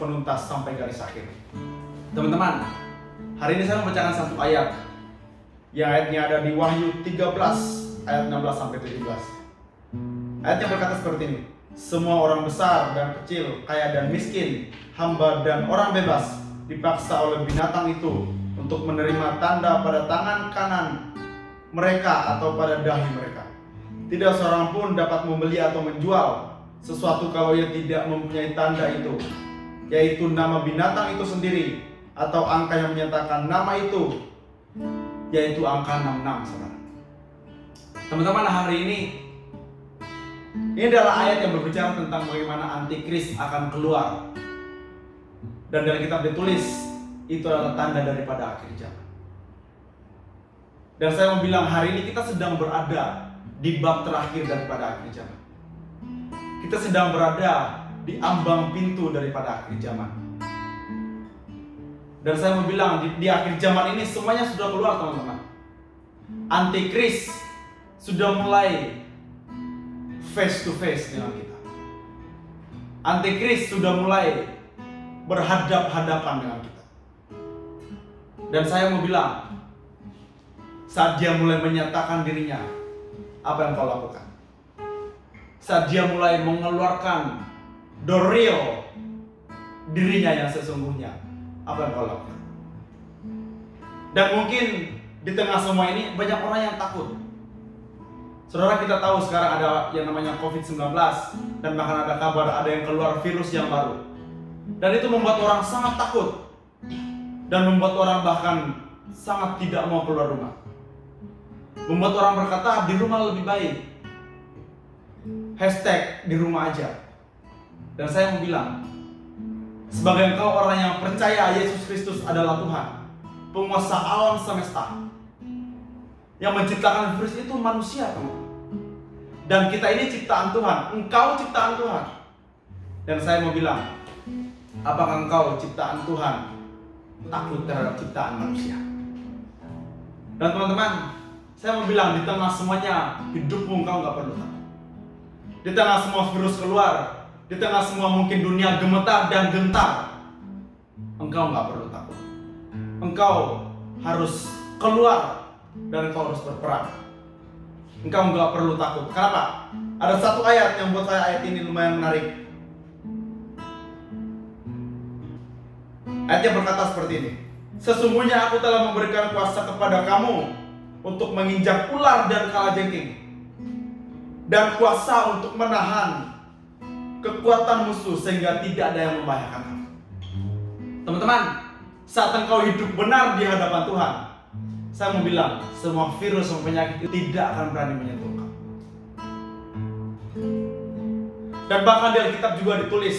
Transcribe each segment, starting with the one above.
penuntas sampai garis akhir. Teman-teman, hari ini saya membacakan satu ayat yang ayatnya ada di Wahyu 13 ayat 16 sampai 17. Ayatnya berkata seperti ini: semua orang besar dan kecil, kaya dan miskin, hamba dan orang bebas dipaksa oleh binatang itu untuk menerima tanda pada tangan kanan mereka atau pada dahi mereka. Tidak seorang pun dapat membeli atau menjual sesuatu kalau ia tidak mempunyai tanda itu, yaitu nama binatang itu sendiri atau angka yang menyatakan nama itu, yaitu angka 66, saudara. Teman-teman, hari ini adalah ayat yang berbicara tentang bagaimana antikris akan keluar. Dan dalam kitab ditulis, itu adalah tanda daripada akhir zaman. Dan saya mau bilang, hari ini kita sedang berada di bab terakhir daripada akhir zaman. Kita sedang berada di ambang pintu daripada akhir zaman. Dan saya mau bilang, di akhir zaman ini semuanya sudah keluar, teman-teman. Antikris sudah mulai face to face dengan kita. Antikris sudah mulai berhadap-hadapan dengan kita. Dan saya mau bilang, saat dia mulai menyatakan dirinya, apa yang kau lakukan? Saat dia mulai mengeluarkan the real dirinya yang sesungguhnya, apa yang kau lakukan? Dan mungkin di tengah semua ini banyak orang yang takut. Saudara, kita tahu sekarang ada yang namanya COVID-19, dan bahkan ada kabar ada yang keluar virus yang baru. Dan itu membuat orang sangat takut, dan membuat orang bahkan sangat tidak mau keluar rumah. Membuat orang berkata, di rumah lebih baik. Hashtag di rumah aja. Dan saya mau bilang, sebagai engkau orang yang percaya Yesus Kristus adalah Tuhan, penguasa alam semesta, yang menciptakan virus itu manusia, teman. Dan kita ini ciptaan Tuhan, engkau ciptaan Tuhan. Dan saya mau bilang, apakah engkau ciptaan Tuhan takut terhadap ciptaan manusia? Dan teman-teman, saya mau bilang, di tengah semuanya hidupmu engkau gak perlu takut. Di tengah semua virus keluar, di tengah semua mungkin dunia gemetar dan gentar, engkau gak perlu takut. Engkau harus keluar dan engkau harus berperang. Engkau gak perlu takut. Kenapa? Ada satu ayat yang buat saya ayat ini lumayan menarik. Ayatnya berkata seperti ini: sesungguhnya aku telah memberikan kuasa kepada kamu untuk menginjak ular dan kalajengking, dan kuasa untuk menahan kekuatan musuh sehingga tidak ada yang membahayakan kamu. Teman-teman, saat engkau hidup benar di hadapan Tuhan, saya mau bilang, semua virus dan penyakit itu tidak akan berani menyentuh kamu. Dan bahkan di Alkitab juga ditulis,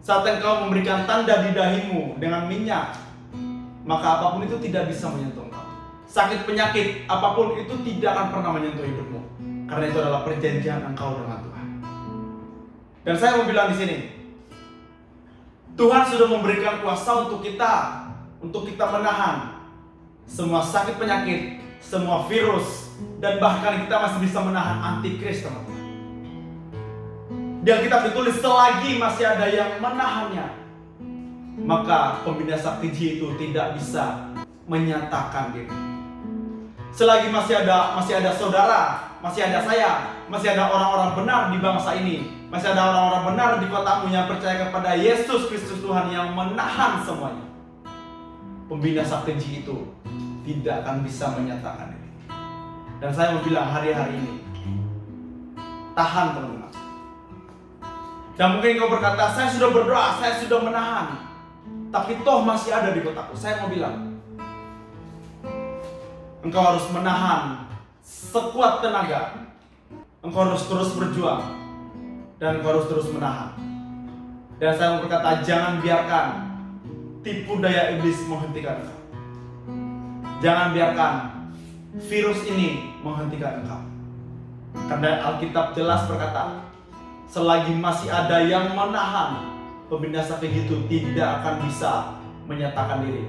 saat engkau memberikan tanda di dahimu dengan minyak, maka apapun itu tidak bisa menyentuh engkau. Sakit penyakit apapun itu tidak akan pernah menyentuh hidupmu, karena itu adalah perjanjian engkau dengan Tuhan. Dan saya mau bilang di sini, Tuhan sudah memberikan kuasa untuk kita menahan semua sakit penyakit, semua virus, dan bahkan kita masih bisa menahan antikris, teman-teman. Di Alkitab ditulis, selagi masih ada yang menahannya, maka pembinasa keji itu tidak bisa menyatakan diri. Selagi masih ada saudara, masih ada saya, masih ada orang-orang benar di bangsa ini, masih ada orang-orang benar di kotamu yang percaya kepada Yesus Kristus Tuhan yang menahan semuanya, pembinasa keji itu tidak akan bisa menyatakan diri. Dan saya mau bilang, hari-hari ini tahan, teman-teman. Dan mungkin kau berkata, saya sudah berdoa, saya sudah menahan, tapi toh masih ada di kotaku. Saya mau bilang, engkau harus menahan sekuat tenaga. Engkau harus terus berjuang, dan engkau harus terus menahan. Dan saya mau berkata, jangan biarkan tipu daya iblis menghentikan engkau. Jangan biarkan virus ini menghentikan engkau. Karena Alkitab jelas berkata, selagi masih ada yang menahan, pembinasa keji itu tidak akan bisa menyatakan diri.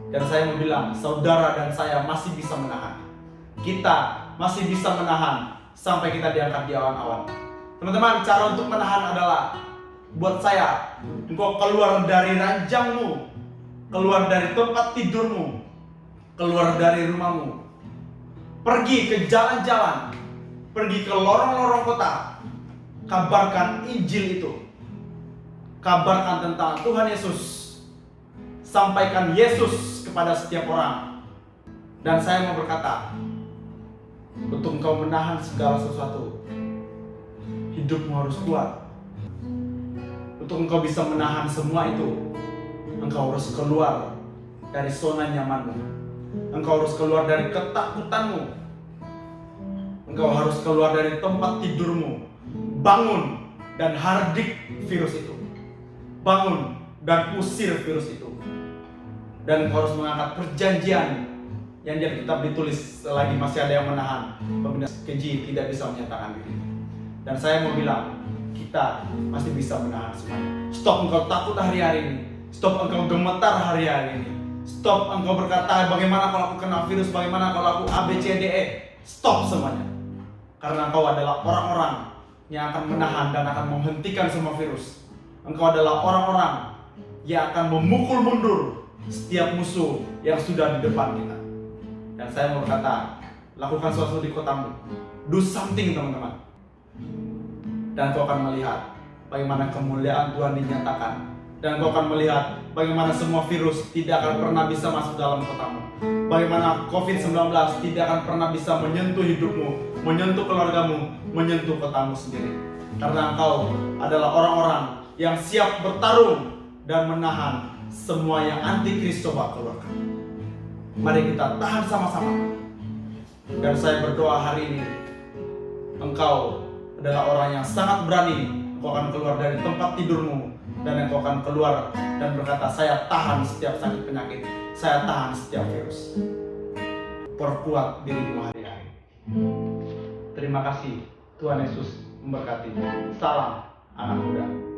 Dan saya mau bilang, saudara dan saya masih bisa menahan. Kita masih bisa menahan sampai kita diangkat di awan-awan. Teman-teman, cara untuk menahan adalah buat saya. Engkau keluar dari ranjangmu, keluar dari tempat tidurmu, keluar dari rumahmu, pergi ke jalan-jalan, pergi ke lorong-lorong kota, kabarkan Injil itu, kabarkan tentang Tuhan Yesus, sampaikan Yesus kepada setiap orang. Dan saya mau berkata, untuk engkau menahan segala sesuatu, hidupmu harus kuat. Untuk engkau bisa menahan semua itu, engkau harus keluar dari zona nyamanmu. Engkau harus keluar dari ketakutanmu. Engkau harus keluar dari tempat tidurmu. Bangun dan hardik virus itu. Bangun dan usir virus itu. Dan engkau harus mengangkat perjanjian yang di kitab ditulis, selagi masih ada yang menahan, pembina keji tidak bisa menyatakan diri. Dan saya mau bilang, kita pasti bisa menahan semuanya. Stop engkau takut hari-hari ini. Stop engkau gemetar hari-hari ini. Stop engkau berkata, bagaimana kalau aku kena virus, bagaimana kalau aku A, B, C, D, E. Stop semuanya. Karena engkau adalah orang-orang yang akan menahan dan akan menghentikan semua virus. Engkau adalah orang-orang yang akan memukul mundur setiap musuh yang sudah di depan kita. Dan saya mau berkata, lakukan sesuatu di kotamu. Do something, teman-teman. Dan kau akan melihat bagaimana kemuliaan Tuhan dinyatakan. Dan kau akan melihat bagaimana semua virus tidak akan pernah bisa masuk dalam kotamu. Bagaimana COVID-19 tidak akan pernah bisa menyentuh hidupmu, menyentuh keluargamu, menyentuh kotamu sendiri. Karena engkau adalah orang-orang yang siap bertarung dan menahan semua yang antikris coba keluarkan. Mari kita tahan sama-sama. Dan saya berdoa hari ini, engkau adalah orang yang sangat berani. Engkau akan keluar dari tempat tidurmu, dan engkau akan keluar dan berkata, saya tahan setiap sakit penyakit, saya tahan setiap virus. Perkuat dirimu hari-hari. Terima kasih. Tuhan Yesus memberkati. Salam anak muda.